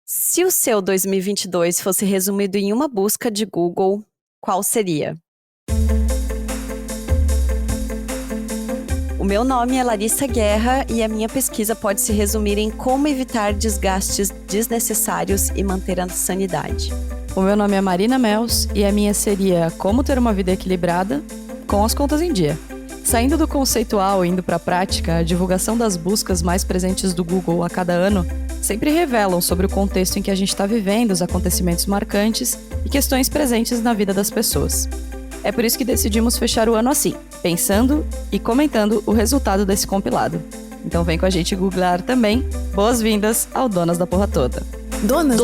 Se o seu 2022 fosse resumido em uma busca de Google, qual seria? O meu nome é Larissa Guerra e a minha pesquisa pode se resumir em como evitar desgastes desnecessários e manter a sanidade. O meu nome é Marina Mels e a minha seria Como ter uma vida equilibrada com as contas em dia. Saindo do conceitual e indo para a prática, a divulgação das buscas mais presentes do Google a cada ano sempre revelam sobre o contexto em que a gente está vivendo, os acontecimentos marcantes e questões presentes na vida das pessoas. É por isso que decidimos fechar o ano assim, pensando e comentando o resultado desse compilado. Então vem com a gente googlar também. Boas-vindas ao Donas da Porra Toda. Donas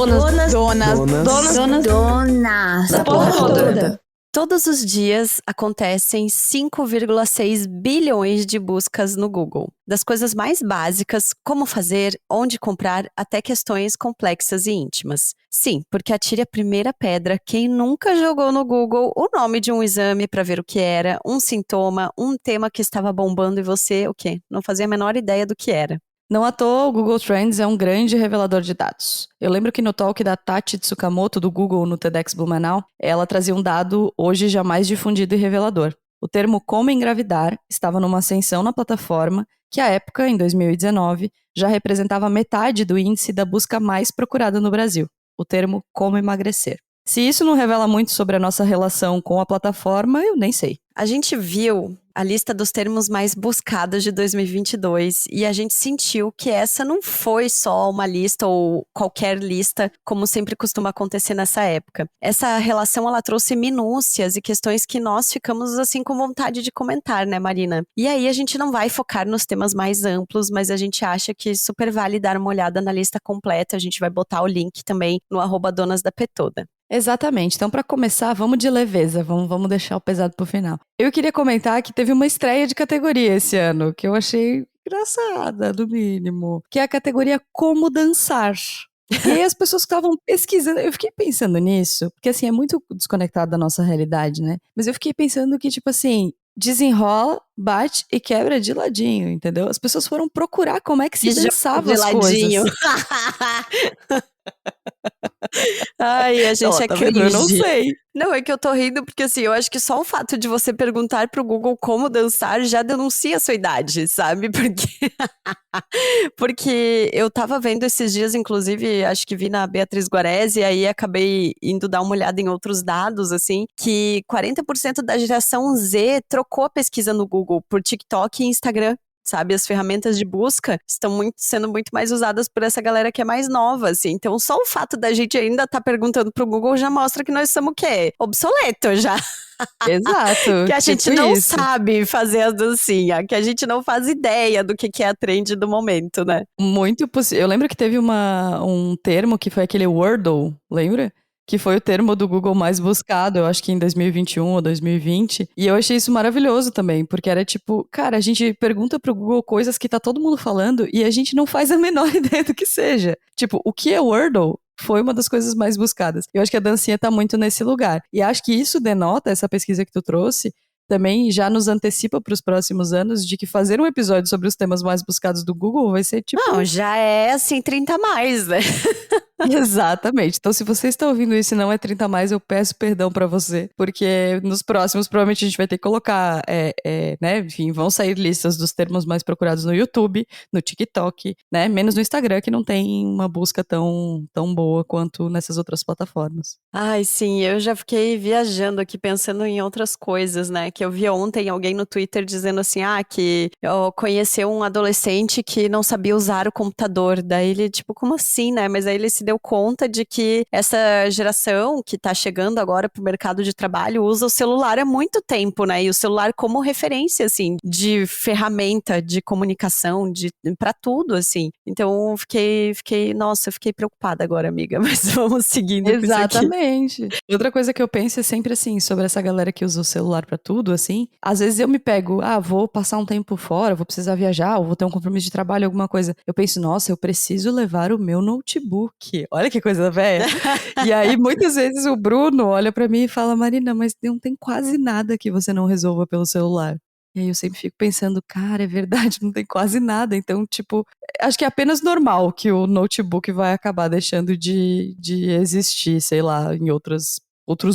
Da porra toda. Todos os dias acontecem 5,6 bilhões de buscas no Google. Das coisas mais básicas, como fazer, onde comprar, até questões complexas e íntimas. Sim, porque atire a primeira pedra quem nunca jogou no Google o nome de um exame para ver o que era, um sintoma, um tema que estava bombando e você, o quê? Não fazia a menor ideia do que era. Não à toa, o Google Trends é um grande revelador de dados. Eu lembro que no talk da Tati Tsukamoto do Google no TEDx Blumenau, ela trazia um dado hoje jamais difundido e revelador. O termo como engravidar estava numa ascensão na plataforma que, à época, em 2019, já representava metade do índice da busca mais procurada no Brasil, o termo como emagrecer. Se isso não revela muito sobre a nossa relação com a plataforma, eu nem sei. A gente viu a lista dos termos mais buscados de 2022 e a gente sentiu que essa não foi só uma lista ou qualquer lista, como sempre costuma acontecer nessa época. Essa relação, ela trouxe minúcias e questões que nós ficamos assim com vontade de comentar, né, Marina? E aí a gente não vai focar nos temas mais amplos, mas a gente acha que super vale dar uma olhada na lista completa. A gente vai botar o link também no @donasdapetoda. Exatamente. Então, para começar, vamos de leveza, vamos deixar o pesado pro final. Eu queria comentar que teve uma estreia de categoria esse ano, que eu achei engraçada, no mínimo, que é a categoria Como Dançar. E aí as pessoas que estavam pesquisando, eu fiquei pensando nisso, porque assim, é muito desconectado da nossa realidade, né? Mas eu fiquei pensando que, tipo assim, desenrola, bate e quebra de ladinho, entendeu? As pessoas foram procurar como é que se dançava as coisas. Ai, a gente é Tá cringe. vendo? Eu não sei. Não, é que eu tô rindo porque assim, eu acho que só o fato de você perguntar pro Google como dançar já denuncia a sua idade, sabe? Porque eu tava vendo esses dias, inclusive, acho que vi na Beatriz Guaresi, e aí acabei indo dar uma olhada em outros dados, assim, que 40% da geração Z trocou a pesquisa no Google por TikTok e Instagram. Sabe, as ferramentas de busca estão sendo muito mais usadas por essa galera que é mais nova, assim. Então, só o fato da gente ainda estar perguntando pro Google já mostra que nós somos o quê? Obsoleto já. Exato. Que a gente tipo não isso. sabe fazer as dancinhas, que a gente não faz ideia do que é a trend do momento, né? Muito possível. Eu lembro que teve um termo que foi aquele Wordle, lembra? Que foi o termo do Google mais buscado, eu acho que em 2021 ou 2020. E eu achei isso maravilhoso também, porque era tipo, cara, a gente pergunta pro Google coisas que tá todo mundo falando e a gente não faz a menor ideia do que seja. Tipo, o que é Wordle? Foi uma das coisas mais buscadas. Eu acho que a dancinha tá muito nesse lugar. E acho que isso denota, essa pesquisa que tu trouxe, também já nos antecipa para os próximos anos de que fazer um episódio sobre os temas mais buscados do Google vai ser tipo... Não, já é assim 30 a mais, né? Exatamente. Então, se você está ouvindo isso e não é 30 a mais, eu peço perdão pra você, porque nos próximos, provavelmente a gente vai ter que colocar, né, enfim, vão sair listas dos termos mais procurados no YouTube, no TikTok, né, menos no Instagram, que não tem uma busca tão boa quanto nessas outras plataformas. Ai, sim, eu já fiquei viajando aqui pensando em outras coisas, né? Que eu vi ontem alguém no Twitter dizendo assim, que eu conheceu um adolescente que não sabia usar o computador. Daí ele, tipo, como assim, né? Mas aí ele se deu conta de que essa geração que tá chegando agora pro mercado de trabalho usa o celular há muito tempo, né? E o celular como referência, assim, de ferramenta de comunicação, pra tudo, assim. Então, nossa, eu fiquei preocupada agora, amiga. Mas vamos seguindo com isso aqui. Exatamente. Outra coisa que eu penso é sempre assim, sobre essa galera que usa o celular pra tudo, assim. Às vezes eu me pego, vou passar um tempo fora, vou precisar viajar, ou vou ter um compromisso de trabalho, alguma coisa. Eu penso, nossa, eu preciso levar o meu notebook. Olha que coisa velha. E aí, muitas vezes o Bruno olha pra mim e fala, Marina, mas não tem quase nada que você não resolva pelo celular. E aí eu sempre fico pensando, cara, é verdade, não tem quase nada. Então, tipo, acho que é apenas normal que o notebook vai acabar deixando de existir, sei lá, em outros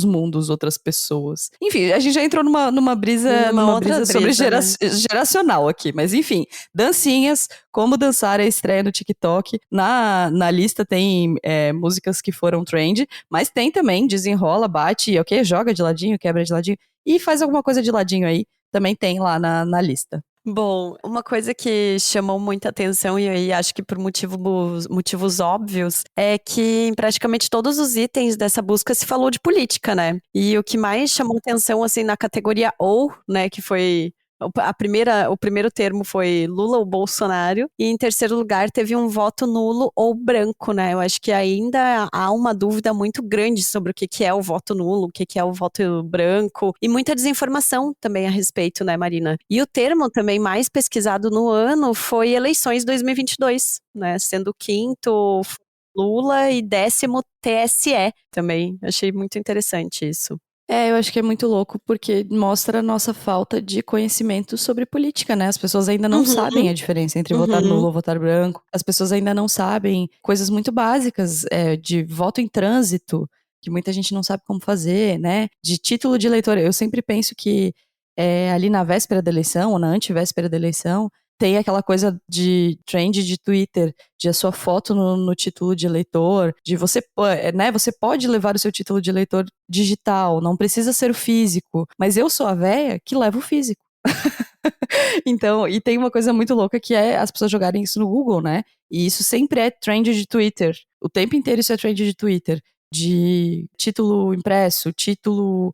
mundos, outras pessoas. Enfim, a gente já entrou numa brisa, Uma outra sobre brisa, né? geracional aqui, mas enfim, dancinhas, como dançar é estreia no TikTok. Na lista tem músicas que foram trend, mas tem também desenrola, bate, ok, joga de ladinho, quebra de ladinho e faz alguma coisa de ladinho aí. Também tem lá na lista. Bom, uma coisa que chamou muita atenção, e aí acho que por motivos óbvios, é que em praticamente todos os itens dessa busca se falou de política, né? E o que mais chamou atenção, assim, na categoria ou, né, que foi o primeiro termo foi Lula ou Bolsonaro, e em terceiro lugar teve um voto nulo ou branco, né? Eu acho que ainda há uma dúvida muito grande sobre o que que é o voto nulo, o que que é o voto branco, e muita desinformação também a respeito, né, Marina? E o termo também mais pesquisado no ano foi eleições 2022, né? Sendo o quinto Lula e décimo TSE também. Achei muito interessante isso. Eu acho que é muito louco porque mostra a nossa falta de conhecimento sobre política, né? As pessoas ainda não sabem Uhum, a diferença entre votar nulo uhum. ou votar branco. As pessoas ainda não sabem coisas muito básicas, de voto em trânsito, que muita gente não sabe como fazer, né? De título de eleitor. Eu sempre penso que ali na véspera da eleição ou na antivéspera da eleição, tem aquela coisa de trend de Twitter, de a sua foto no título de eleitor, de você, né, você pode levar o seu título de eleitor digital, não precisa ser o físico, mas eu sou a véia que leva o físico. Então, e tem uma coisa muito louca que é as pessoas jogarem isso no Google, né? E isso sempre é trend de Twitter. O tempo inteiro isso é trend de Twitter. De título impresso, título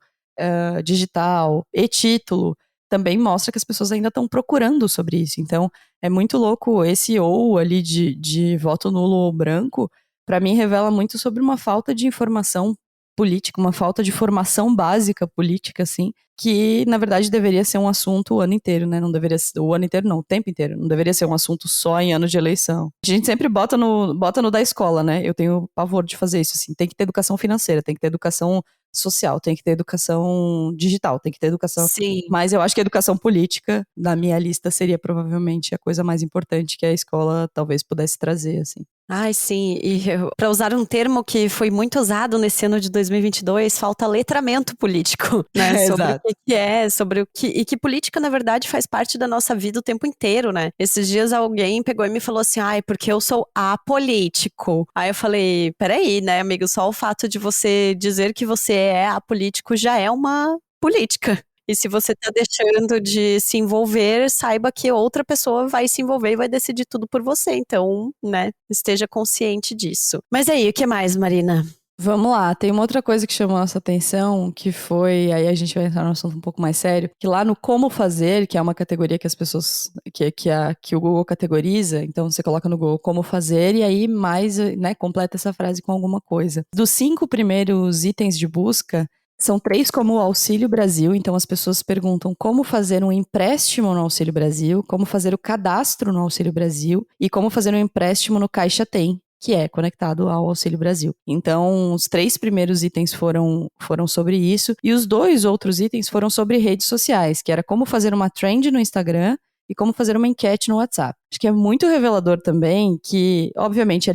digital, e-título. Também mostra que as pessoas ainda estão procurando sobre isso. Então, é muito louco esse ou ali de voto nulo ou branco. Para mim, revela muito sobre uma falta de informação política, uma falta de formação básica política, assim, que na verdade deveria ser um assunto o ano inteiro, né? Não deveria ser, o ano inteiro não, o tempo inteiro. Não deveria ser um assunto só em ano de eleição. A gente sempre bota no da escola, né? Eu tenho pavor de fazer isso, assim. Tem que ter educação financeira, tem que ter educação social, tem que ter educação digital, tem que ter educação. Sim. Mas eu acho que a educação política, na minha lista, seria provavelmente a coisa mais importante que a escola talvez pudesse trazer, assim. Ai, sim, e para usar um termo que foi muito usado nesse ano de 2022, falta letramento político, né? Sobre o Exato. que que é, sobre o que. E que política, na verdade, faz parte da nossa vida o tempo inteiro, né? Esses dias alguém pegou e me falou assim: ai, porque eu sou apolítico. Aí eu falei: peraí, né, amigo? Só o fato de você dizer que você é apolítico já é uma política. E se você tá deixando de se envolver, saiba que outra pessoa vai se envolver e vai decidir tudo por você. Então, né, esteja consciente disso. Mas aí, o que mais, Marina? Vamos lá, tem uma outra coisa que chamou a nossa atenção, que foi, aí a gente vai entrar num assunto um pouco mais sério, que lá no Como Fazer, que é uma categoria que as pessoas, que o Google categoriza, então você coloca no Google Como Fazer, e aí mais, né, completa essa frase com alguma coisa. Dos 5 primeiros itens de busca, são 3 como o Auxílio Brasil, então as pessoas perguntam como fazer um empréstimo no Auxílio Brasil, como fazer o cadastro no Auxílio Brasil e como fazer um empréstimo no Caixa Tem, que é conectado ao Auxílio Brasil. Então, os 3 primeiros itens foram sobre isso, e os 2 outros itens foram sobre redes sociais, que era como fazer uma trend no Instagram e como fazer uma enquete no WhatsApp. Acho que é muito revelador também que, obviamente,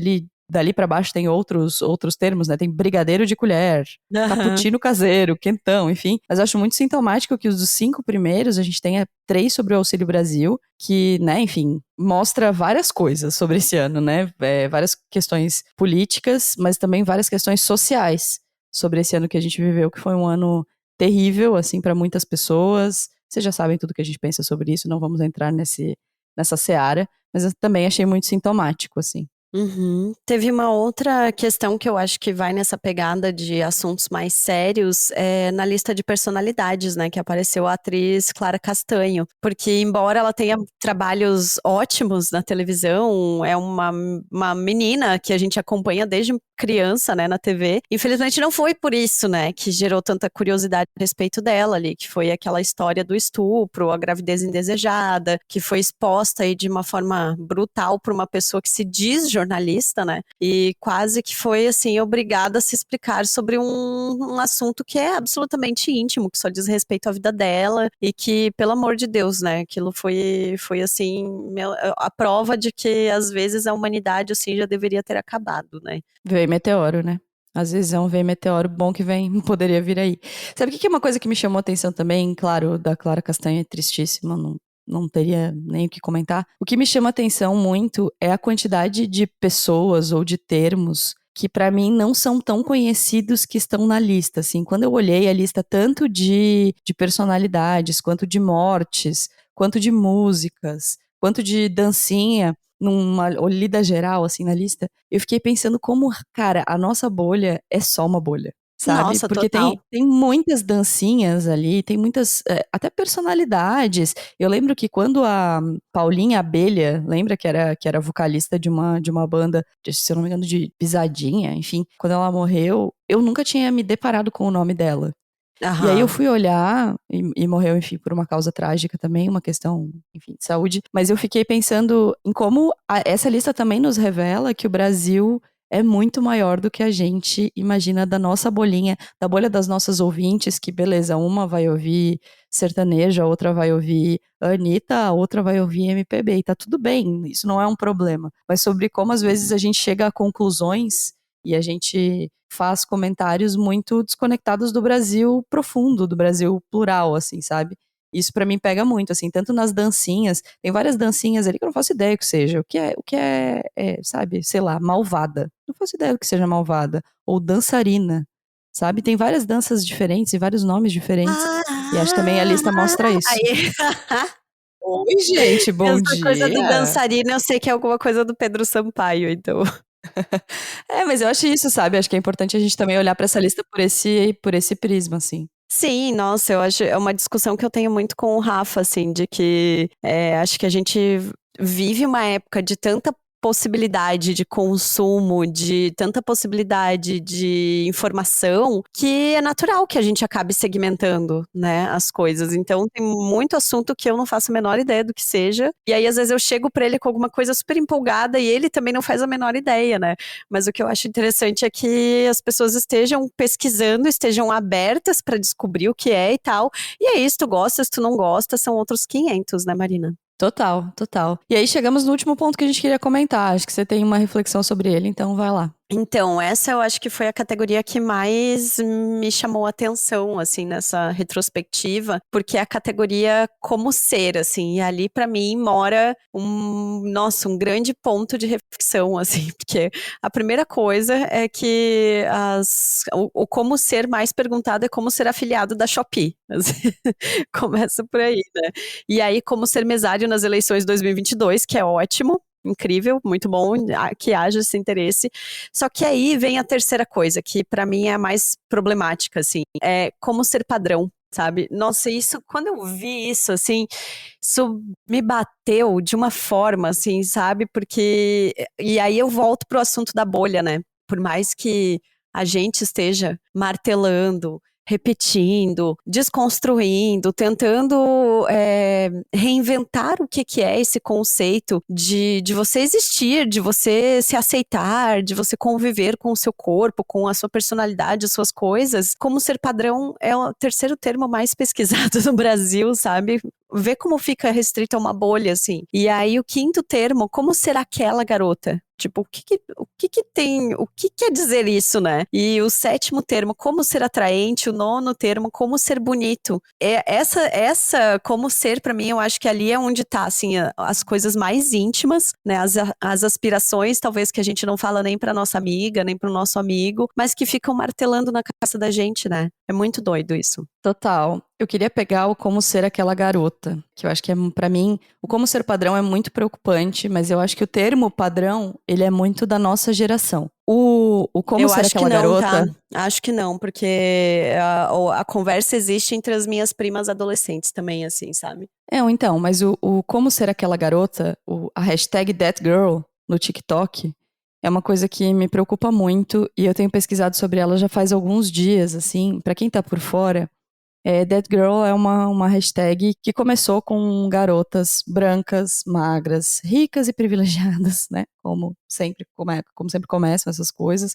dali para baixo tem outros termos, né? Tem brigadeiro de colher, Aham. cappuccino caseiro, quentão, enfim. Mas eu acho muito sintomático que os dos 5 primeiros, a gente tenha 3 sobre o Auxílio Brasil, que, né, enfim, mostra várias coisas sobre esse ano, né? Várias questões políticas, mas também várias questões sociais sobre esse ano que a gente viveu, que foi um ano terrível, assim, para muitas pessoas. Vocês já sabem tudo que a gente pensa sobre isso, não vamos entrar nessa seara, mas eu também achei muito sintomático, assim. Uhum. Teve uma outra questão que eu acho que vai nessa pegada de assuntos mais sérios, na lista de personalidades, né, que apareceu a atriz Clara Castanho, porque embora ela tenha trabalhos ótimos na televisão, é uma menina que a gente acompanha desde criança, né, na TV, infelizmente não foi por isso, né, que gerou tanta curiosidade a respeito dela ali, que foi aquela história do estupro, a gravidez indesejada, que foi exposta aí de uma forma brutal por uma pessoa que se diz jornalista, né? E quase que foi, assim, obrigada a se explicar sobre um assunto que é absolutamente íntimo, que só diz respeito à vida dela e que, pelo amor de Deus, né? Aquilo foi assim, a prova de que, às vezes, a humanidade, assim, já deveria ter acabado, né? Veio meteoro, né? Às vezes é um veio meteoro bom que vem, poderia vir aí. Sabe o que é uma coisa que me chamou a atenção também? Claro, da Clara Castanha é tristíssima, não teria nem o que comentar. O que me chama a atenção muito é a quantidade de pessoas ou de termos que pra mim não são tão conhecidos que estão na lista, assim. Quando eu olhei a lista tanto de personalidades, quanto de mortes, quanto de músicas, quanto de dancinha, numa olhida geral, assim, na lista, eu fiquei pensando como, cara, a nossa bolha é só uma bolha, sabe? Nossa, Porque total. tem muitas dancinhas ali, tem muitas, até personalidades. Eu lembro que quando a Paulinha Abelha, lembra que era vocalista de uma banda, se eu não me engano, de pisadinha, enfim, quando ela morreu, eu nunca tinha me deparado com o nome dela. E aí eu Aham. fui olhar, e morreu, enfim, por uma causa trágica também, uma questão, enfim, de saúde. Mas eu fiquei pensando em como essa lista também nos revela que o Brasil é muito maior do que a gente imagina da nossa bolinha, da bolha das nossas ouvintes, que beleza, uma vai ouvir sertanejo, a outra vai ouvir Anitta, a outra vai ouvir MPB, e tá tudo bem, isso não é um problema. Mas sobre como às vezes a gente chega a conclusões e a gente faz comentários muito desconectados do Brasil profundo, do Brasil plural, assim, sabe? Isso pra mim pega muito, assim, tanto nas dancinhas, tem várias dancinhas ali que eu não faço ideia o que seja, sabe, sei lá, malvada. Não faço ideia do que seja malvada. Ou dançarina, sabe? Tem várias danças diferentes e vários nomes diferentes. E acho que também a lista mostra isso. Aí, Oi, gente, bom essa coisa do dia! dançarino, eu sei que é alguma coisa do Pedro Sampaio, então. É, mas eu acho isso, sabe? Acho que é importante a gente também olhar pra essa lista por esse prisma, assim. Sim, nossa, eu acho, é uma discussão que eu tenho muito com o Rafa, assim, de que acho que a gente vive uma época de tanta possibilidade de consumo, de tanta possibilidade de informação, que é natural que a gente acabe segmentando, né, as coisas. Então, tem muito assunto que eu não faço a menor ideia do que seja, e aí às vezes eu chego pra ele com alguma coisa super empolgada e ele também não faz a menor ideia, né? Mas o que eu acho interessante é que as pessoas estejam pesquisando, estejam abertas para descobrir o que é e tal. E é isso, tu gosta, se tu não gosta, são outros 500, né, Marina? Total, total. E aí chegamos no último ponto que a gente queria comentar. Acho que você tem uma reflexão sobre ele, então vai lá. Então, essa eu acho que foi a categoria que mais me chamou a atenção, assim, nessa retrospectiva, porque é a categoria como ser, assim, e ali pra mim mora um grande ponto de reflexão, assim, porque a primeira coisa é que o como ser mais perguntado é como ser afiliado da Shopee, assim, começa por aí, né? E aí, como ser mesário nas eleições de 2022, que é ótimo, incrível, muito bom que haja esse interesse. Só que aí vem a terceira coisa, que pra mim é a mais problemática, assim, é como ser padrão. Sabe? Nossa, isso, quando eu vi isso, assim, isso me bateu de uma forma, assim, sabe? Porque, e aí eu volto pro assunto da bolha, né? Por mais que a gente esteja martelando, repetindo, desconstruindo, tentando reinventar o que é esse conceito de você existir, de você se aceitar, de você conviver com o seu corpo, com a sua personalidade, as suas coisas. Como ser padrão é o terceiro termo mais pesquisado no Brasil, sabe? Vê como fica restrito a uma bolha, assim. E aí o quinto termo, como ser aquela garota? Tipo, o que quer dizer isso, né? E o sétimo termo, como ser atraente, o nono termo, como ser bonito. Essa como ser, pra mim, eu acho que ali é onde tá, assim, as coisas mais íntimas, né? As aspirações, talvez, que a gente não fala nem pra nossa amiga, nem pro nosso amigo, mas que ficam martelando na cabeça da gente, né? É muito doido isso. Total. Eu queria pegar o como ser aquela garota, que eu acho que pra mim, o como ser padrão é muito preocupante, mas eu acho que o termo padrão, ele é muito da nossa geração. O como Eu ser acho que aquela não, tá? garota, Acho que não, porque a conversa existe entre as minhas primas adolescentes também, assim, sabe? então, mas o como ser aquela garota, a hashtag ThatGirl no TikTok, é uma coisa que me preocupa muito e eu tenho pesquisado sobre ela já faz alguns dias, assim, pra quem tá por fora. That Girl é uma hashtag que começou com garotas brancas, magras, ricas e privilegiadas, né? Como sempre começam essas coisas,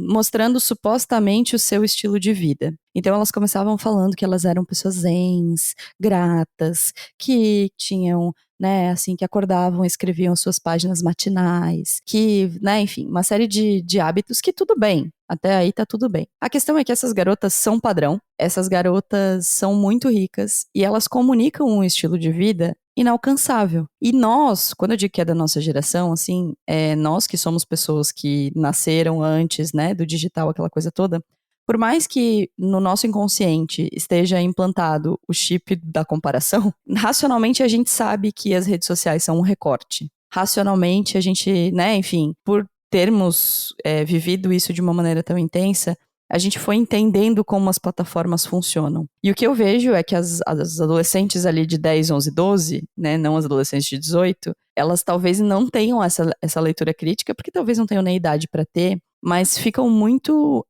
mostrando supostamente o seu estilo de vida. Então elas começavam falando que elas eram pessoas zens, gratas, que tinham, né, assim, que acordavam e escreviam suas páginas matinais, que, né, enfim, uma série de hábitos que tudo bem, até aí tá tudo bem. A questão é que essas garotas são padrão, essas garotas são muito ricas e elas comunicam um estilo de vida inalcançável. E nós, quando eu digo que é da nossa geração, assim, nós que somos pessoas que nasceram antes, né, do digital, aquela coisa toda, por mais que no nosso inconsciente esteja implantado o chip da comparação, racionalmente a gente sabe que as redes sociais são um recorte. Racionalmente a gente, né, enfim, por termos vivido isso de uma maneira tão intensa, a gente foi entendendo como as plataformas funcionam. E o que eu vejo é que as adolescentes ali de 10, 11, 12, né, não as adolescentes de 18, elas talvez não tenham essa leitura crítica, porque talvez não tenham nem idade para ter, mas ficam muito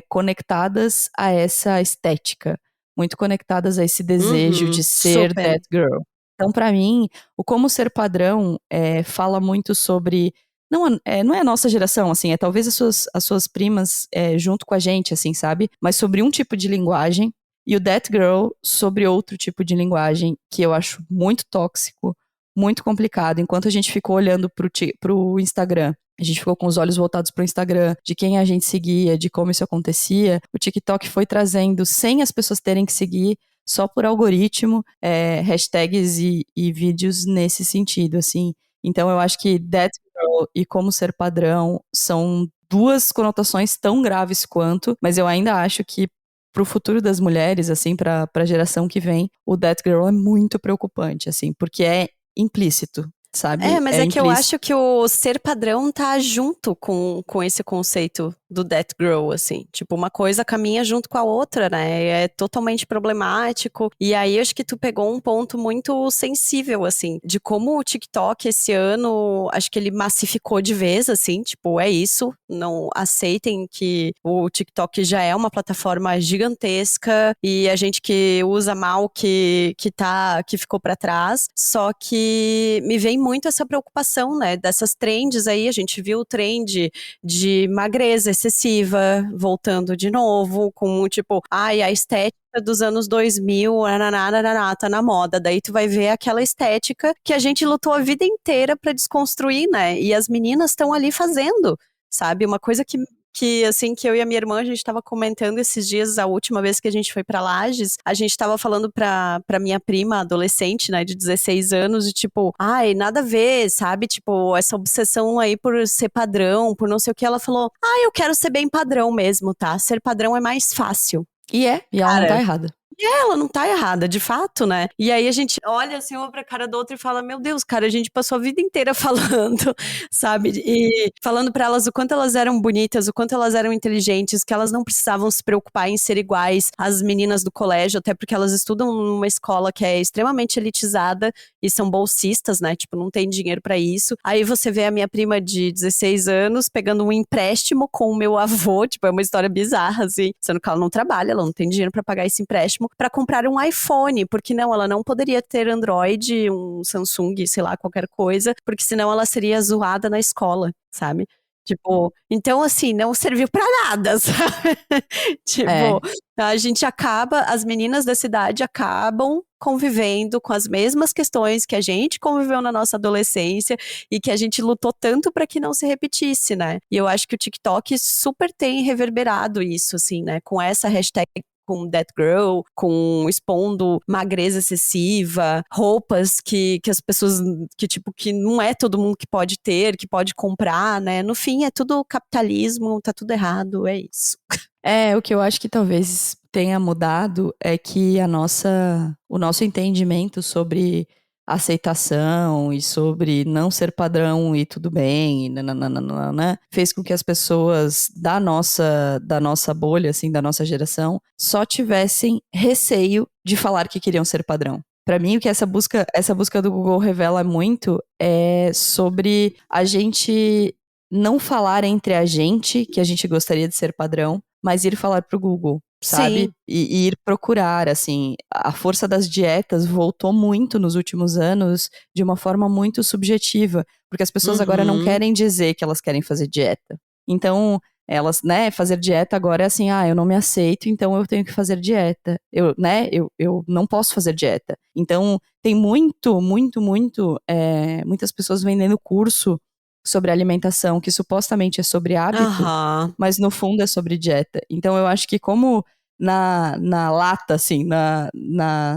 conectadas a essa estética, muito conectadas a esse desejo de ser Super. that girl. Então, para mim, o como ser padrão fala muito sobre não é a nossa geração, assim, é talvez as suas primas junto com a gente, assim, sabe? Mas sobre um tipo de linguagem, e o That Girl sobre outro tipo de linguagem, que eu acho muito tóxico, muito complicado. Enquanto a gente ficou olhando pro Instagram, a gente ficou com os olhos voltados pro Instagram, de quem a gente seguia, de como isso acontecia, o TikTok foi trazendo, sem as pessoas terem que seguir, só por algoritmo, hashtags e vídeos nesse sentido, assim. Então eu acho que That Girl e como ser padrão são duas conotações tão graves quanto, mas eu ainda acho que pro futuro das mulheres, assim, pra geração que vem, o That Girl é muito preocupante, assim, porque é implícito, sabe? Mas É é que eu implícito. acho que o ser padrão tá junto com esse conceito do that girl, assim. Tipo, uma coisa caminha junto com a outra, né? É totalmente problemático. E aí, acho que tu pegou um ponto muito sensível, assim, de como o TikTok esse ano, acho que ele massificou de vez, assim, tipo, é isso. Não aceitem que o TikTok já é uma plataforma gigantesca e a gente que usa mal que ficou pra trás. Só que me vem muito essa preocupação, né, dessas trends aí, a gente viu o trend de magreza excessiva voltando de novo, com tipo, ai, a estética dos anos 2000, nananá, tá na moda. Daí tu vai ver aquela estética que a gente lutou a vida inteira pra desconstruir, né? E as meninas estão ali fazendo, sabe? Uma coisa que assim, que eu e a minha irmã, a gente tava comentando esses dias, a última vez que a gente foi pra Lages, a gente tava falando pra minha prima, adolescente, né, de 16 anos, de tipo, ai, nada a ver, sabe? Tipo, essa obsessão aí por ser padrão, por não sei o que, ela falou, eu quero ser bem padrão mesmo, tá? Ser padrão é mais fácil. E ela não tá Cara, errada. ela não tá errada, de fato, né? E aí a gente olha assim uma pra cara da outra e fala: Meu Deus, cara, a gente passou a vida inteira falando, sabe? E falando pra elas o quanto elas eram bonitas, o quanto elas eram inteligentes, que elas não precisavam se preocupar em ser iguais às meninas do colégio, até porque elas estudam numa escola que é extremamente elitizada e são bolsistas, né? Tipo, não tem dinheiro pra isso. Aí você vê a minha prima de 16 anos pegando um empréstimo com o meu avô, tipo, é uma história bizarra, assim, sendo que ela não trabalha, ela não tem dinheiro pra pagar esse empréstimo para comprar um iPhone, porque não, ela não poderia ter Android, um Samsung, sei lá, qualquer coisa, porque senão ela seria zoada na escola, sabe? Tipo, então assim, não serviu pra nada, sabe? Tipo, É, as meninas da cidade acabam convivendo com as mesmas questões que a gente conviveu na nossa adolescência e que a gente lutou tanto para que não se repetisse, né? E eu acho que o TikTok super tem reverberado isso, assim, né? Com essa hashtag com That Girl, com expondo magreza excessiva, roupas que as pessoas, que tipo, que não é todo mundo que pode ter, que pode comprar, né? No fim, é tudo capitalismo, tá tudo errado, é isso. o que eu acho que talvez tenha mudado é que o nosso entendimento sobre aceitação e sobre não ser padrão e tudo bem, e nananana, fez com que as pessoas da nossa bolha, assim, da nossa geração, só tivessem receio de falar que queriam ser padrão. Pra mim, o que essa busca do Google revela muito é sobre a gente não falar entre a gente que a gente gostaria de ser padrão, mas ir falar pro Google. sabe? Sim. E ir procurar, assim, a força das dietas voltou muito nos últimos anos de uma forma muito subjetiva, porque as pessoas agora não Uhum. querem dizer que elas querem fazer dieta. Então, elas, né, fazer dieta agora é assim, eu não me aceito, então eu tenho que fazer dieta. Eu não posso fazer dieta. Então, tem muitas pessoas vendendo curso sobre alimentação, que supostamente é sobre hábito, Aham. mas no fundo é sobre dieta. Então eu acho que como na lata, assim,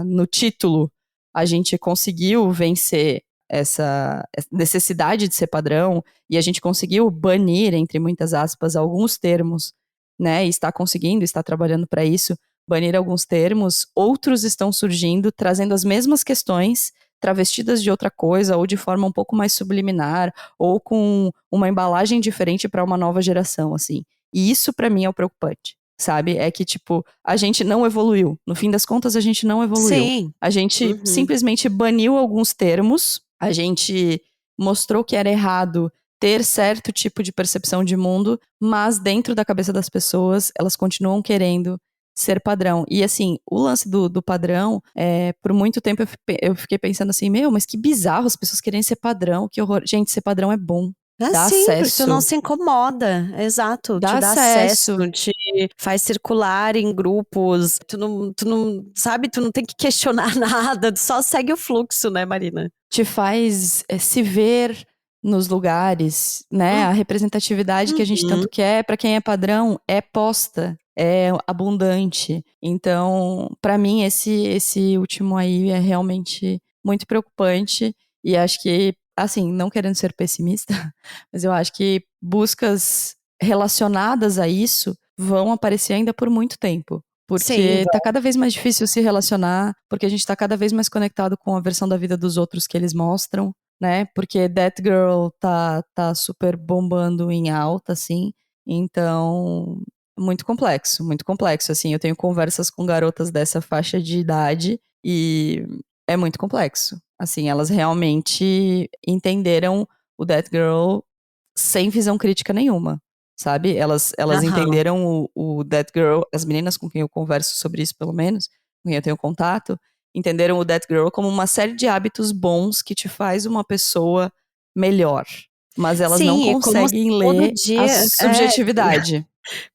no título, a gente conseguiu vencer essa necessidade de ser padrão e a gente conseguiu banir, entre muitas aspas, alguns termos, né? E está trabalhando para isso, banir alguns termos, outros estão surgindo, trazendo as mesmas questões, travestidas de outra coisa, ou de forma um pouco mais subliminar, ou com uma embalagem diferente para uma nova geração, assim. E isso para mim é o preocupante, sabe? É que, tipo, a gente não evoluiu. No fim das contas, a gente não evoluiu. Sim. A gente Uhum. simplesmente baniu alguns termos, a gente mostrou que era errado ter certo tipo de percepção de mundo, mas dentro da cabeça das pessoas, elas continuam querendo ser padrão. E assim, o lance do padrão, por muito tempo eu fiquei pensando assim, mas que bizarro as pessoas querem ser padrão, que horror. Gente, ser padrão é bom. Dá Sim, porque tu não acesso. se incomoda, exato, Dá te dá acesso, acesso. te faz circular em grupos, tu não, sabe, tu não tem que questionar nada, tu só segue o fluxo, né, Marina? Te faz se ver nos lugares, né? Hum. A representatividade que a gente Uhum. tanto quer, para quem é padrão, é posta, é abundante. Então, para mim, esse último aí é realmente muito preocupante. E acho que, assim, não querendo ser pessimista, mas eu acho que buscas relacionadas a isso vão aparecer ainda por muito tempo. Sim, Porque tá cada vez mais difícil se relacionar, porque a gente tá cada vez mais conectado com a versão da vida dos outros que eles mostram, né? Porque That Girl tá super bombando em alta, assim. Então, muito complexo, assim. Eu tenho conversas com garotas dessa faixa de idade e é muito complexo. Assim, elas realmente entenderam o That Girl sem visão crítica nenhuma, sabe? Elas aham. entenderam o That Girl, as meninas com quem eu converso sobre isso, pelo menos, com quem eu tenho contato, entenderam o That Girl como uma série de hábitos bons que te faz uma pessoa melhor. Mas elas não Sim, é como se conseguem todo ler a dia, subjetividade.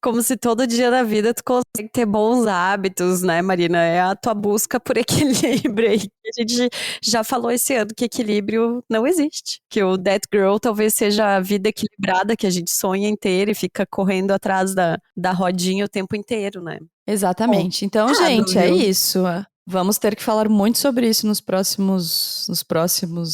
como se todo dia da vida tu consegue ter bons hábitos, né, Marina? É a tua busca por equilíbrio aí. A gente já falou esse ano que equilíbrio não existe. Que o That Girl talvez seja a vida equilibrada que a gente sonha em ter e fica correndo atrás da rodinha o tempo inteiro, né? Exatamente. Então, Complicado, gente, é viu? isso. Vamos ter que falar muito sobre isso nos próximos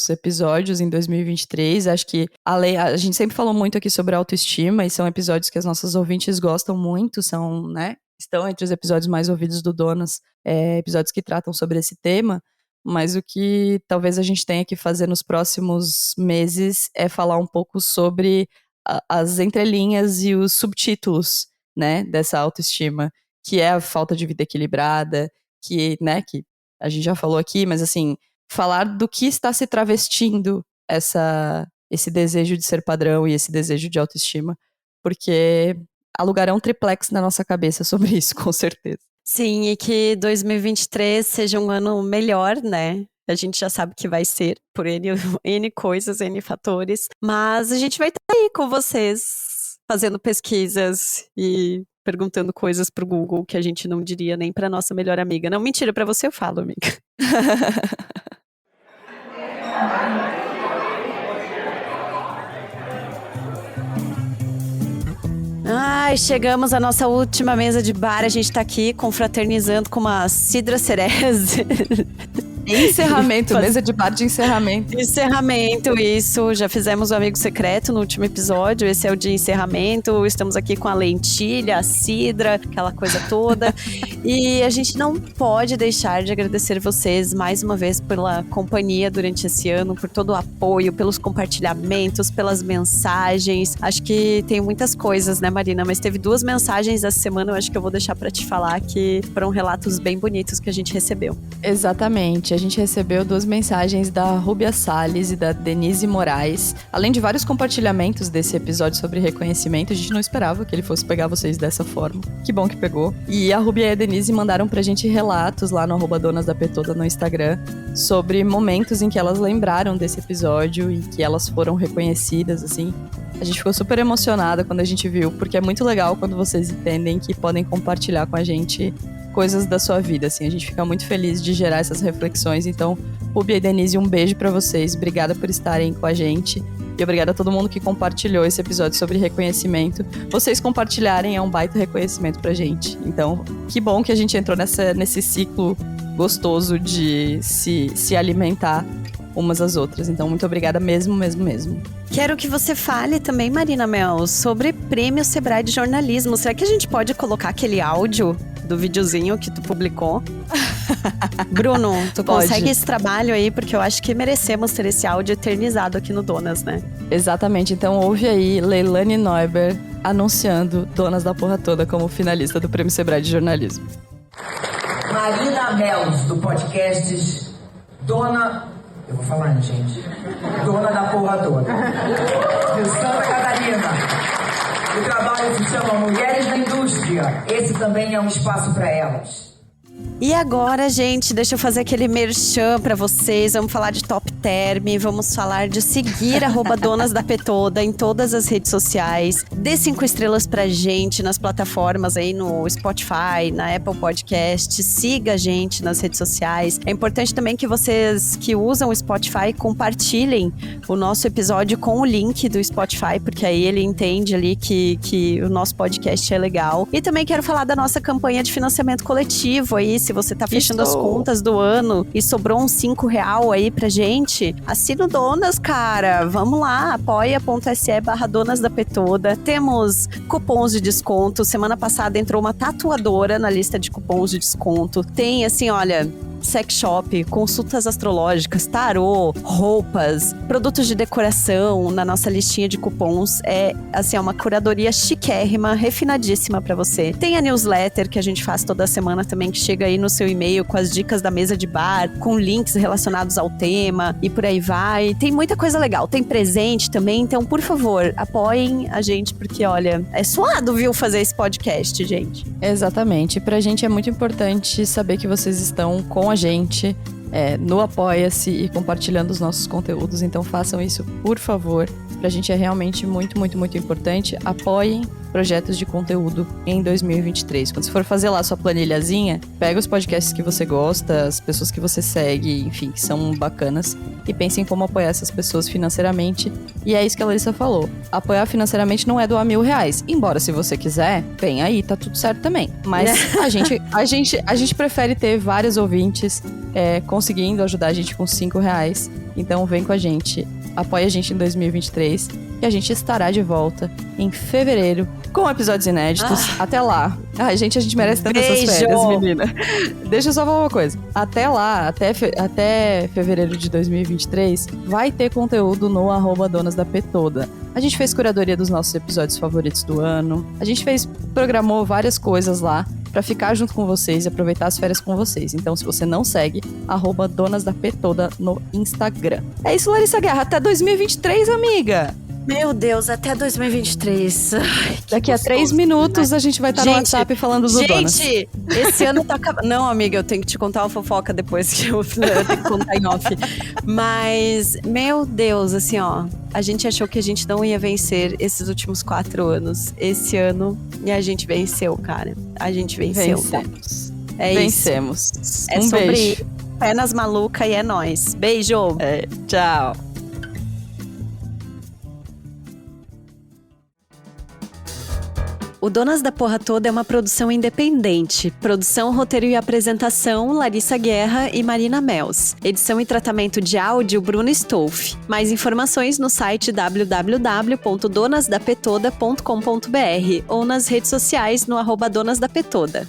episódios em 2023. Acho que a gente sempre falou muito aqui sobre autoestima e são episódios que as nossas ouvintes gostam muito, são, né? Estão entre os episódios mais ouvidos do Donas, episódios que tratam sobre esse tema. Mas o que talvez a gente tenha que fazer nos próximos meses é falar um pouco sobre as entrelinhas e os subtítulos, né, dessa autoestima, que é a falta de vida equilibrada, que, né, que a gente já falou aqui, mas assim, falar do que está se travestindo esse desejo de ser padrão e esse desejo de autoestima, porque alugarão um triplex na nossa cabeça sobre isso, com certeza. Sim, e que 2023 seja um ano melhor, né? A gente já sabe que vai ser, por N coisas, N fatores. Mas a gente vai estar aí com vocês, fazendo pesquisas e perguntando coisas pro Google que a gente não diria nem pra nossa melhor amiga. Não, mentira, pra você eu falo, amiga. Ai, chegamos à nossa última mesa de bar. A gente tá aqui confraternizando com uma Cidra Cereze. Encerramento, mesa de bar de encerramento. Encerramento, isso. Já fizemos o Amigo Secreto no último episódio. Esse é o de encerramento. Estamos aqui com a lentilha, a cidra, aquela coisa toda. E a gente não pode deixar de agradecer vocês mais uma vez pela companhia durante esse ano, por todo o apoio, pelos compartilhamentos, pelas mensagens. Acho que tem muitas coisas, né, Marina? Mas teve 2 mensagens essa semana, eu acho que eu vou deixar pra te falar, que foram relatos bem bonitos que a gente recebeu. Exatamente. A gente recebeu 2 mensagens da Rúbia Salles e da Denise Moraes. Além de vários compartilhamentos desse episódio sobre reconhecimento, a gente não esperava que ele fosse pegar vocês dessa forma. Que bom que pegou. E a Rúbia e a Denise mandaram pra gente relatos lá no @donasdapetoda no Instagram sobre momentos em que elas lembraram desse episódio e que elas foram reconhecidas, assim. A gente ficou super emocionada quando a gente viu, porque é muito legal quando vocês entendem que podem compartilhar com a gente coisas da sua vida, assim. A gente fica muito feliz de gerar essas reflexões. Então, Rúbia e Denise, um beijo pra vocês. Obrigada por estarem com a gente. E obrigada a todo mundo que compartilhou esse episódio sobre reconhecimento. Vocês compartilharem é um baita reconhecimento pra gente. Então, que bom que a gente entrou nesse ciclo gostoso de se alimentar umas às outras. Então, muito obrigada mesmo. Quero que você fale também, Marina Mel, sobre Prêmio Sebrae de Jornalismo. Será que a gente pode colocar aquele áudio do videozinho que tu publicou? Bruno, tu consegue esse trabalho aí? Porque eu acho que merecemos ter esse áudio eternizado aqui no Donas, né? Exatamente. Então, ouve aí Leilane Neuber anunciando Donas da Porra Toda como finalista do Prêmio Sebrae de Jornalismo. Marina Mels, do podcast Dona... Eu vou falar, gente. Dona da Porra Toda. De Santa Catarina. O trabalho se chama Mulheres da Indústria. Esse também é um espaço para elas. E agora, gente, deixa eu fazer aquele merchan pra vocês. Vamos falar de Top Term, vamos falar de seguir @donasdapetoda em todas as redes sociais. Dê 5 estrelas pra gente nas plataformas aí no Spotify, na Apple Podcast. Siga a gente nas redes sociais. É importante também que vocês que usam o Spotify compartilhem o nosso episódio com o link do Spotify, porque aí ele entende ali que o nosso podcast é legal. E também quero falar da nossa campanha de financiamento coletivo aí. Se você tá fechando as contas do ano e sobrou uns R$5 aí pra gente, assina o Donas, cara. Vamos lá, apoia.se/donasdapetoda. Temos cupons de desconto. Semana passada entrou uma tatuadora na lista de cupons de desconto. Tem, assim, olha... sex shop, consultas astrológicas, tarô, roupas, produtos de decoração na nossa listinha de cupons. É, assim, é uma curadoria chiquérrima, refinadíssima pra você. Tem a newsletter que a gente faz toda semana também, que chega aí no seu e-mail com as dicas da mesa de bar, com links relacionados ao tema e por aí vai. Tem muita coisa legal. Tem presente também, então, por favor, apoiem a gente, porque, olha, é suado, viu, fazer esse podcast, gente. Exatamente. Pra gente é muito importante saber que vocês estão com a gente no Apoia-se e compartilhando os nossos conteúdos, então façam isso, por favor. Pra gente é realmente muito, muito, muito importante. Apoiem projetos de conteúdo em 2023. Quando você for fazer lá sua planilhazinha, pega os podcasts que você gosta, as pessoas que você segue, enfim, que são bacanas, e pense em como apoiar essas pessoas financeiramente. E é isso que a Larissa falou. Apoiar financeiramente não é doar R$1.000. Embora, se você quiser, vem aí, tá tudo certo também. Mas a gente prefere ter vários ouvintes conseguindo ajudar a gente com R$5. Então vem com a gente. Apoie a gente em 2023 e a gente estará de volta em fevereiro com episódios inéditos. Até lá. Ai, gente, a gente merece tanto essas férias, menina. Deixa eu só falar uma coisa. Até lá, até fevereiro de 2023, vai ter conteúdo no @donasdapetoda. A gente fez curadoria dos nossos episódios favoritos do ano. A gente programou várias coisas lá pra ficar junto com vocês e aproveitar as férias com vocês. Então, se você não segue, @donasdapetoda no Instagram. É isso, Larissa Guerra. Até 2023, amiga! Meu Deus, até 2023. Ai, daqui a 3 minutos a gente vai estar no WhatsApp falando do Donas. Gente, esse ano tá acabando. Não, amiga, eu tenho que te contar uma fofoca depois que eu tenho que contar em off. Mas, meu Deus, assim, ó. A gente achou que a gente não ia vencer esses últimos 4 anos. Esse ano, e a gente venceu, cara. A gente venceu. Vencemos. Vencemos. É sobre beijo. Pé nas maluca e é nóis. Beijo. Tchau. O Donas da Porra Toda é uma produção independente. Produção, roteiro e apresentação, Larissa Guerra e Marina Mels. Edição e tratamento de áudio, Bruno Stolf. Mais informações no site www.donasdapetoda.com.br ou nas redes sociais no @donasdapetoda.